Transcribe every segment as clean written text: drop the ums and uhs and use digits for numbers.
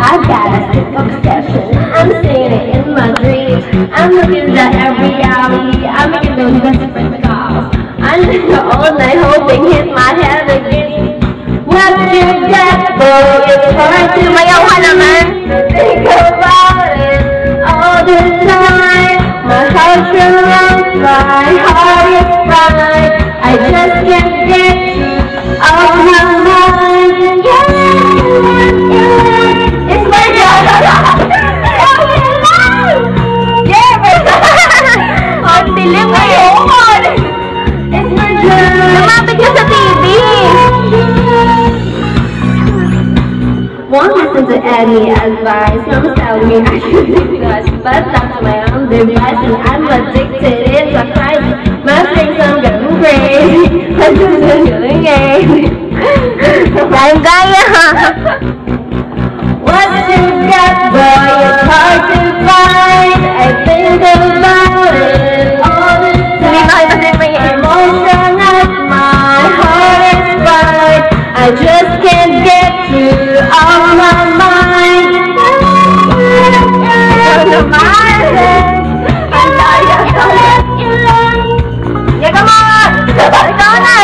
I've got a sick obsession. I'm seeing it in my dreams. I'm looking at every reality. I'm making those desperate calls. I'm sitting all night hoping hit my head again. What you got, boy? It's hard to think about it all the time. My heart's wrong, my heart is fine. I just can't get you out of my mind. It's my job. Ang dilim ngayon. It's my job. Lumapit ka sa TV. Won't listen to any advice. Mama's telling me I should discuss, but that's my own device, and I'm addicted. It's a crisis. My things I'm going crazy. I'm just feeling crazy. Gaya. What you got, boy? It's hard to find. I think about it all the time. Emotion at my heart is fine. I just can't get you out of my mind. Yeah, come on! Ikaw na!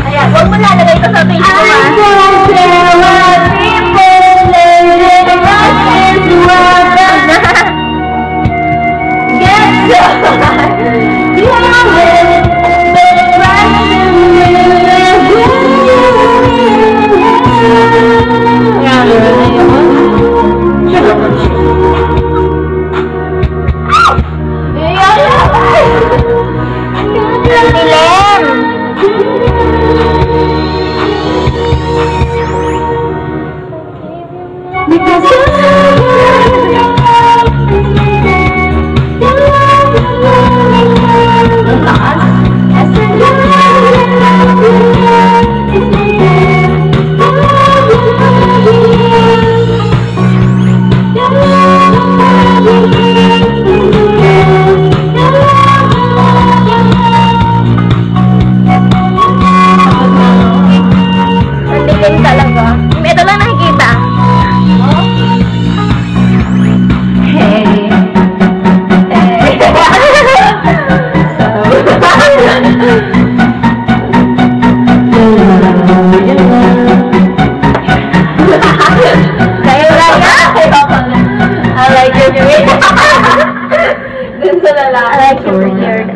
Ayan, huwag mo lalagay ito sa Facebook, I like your weird.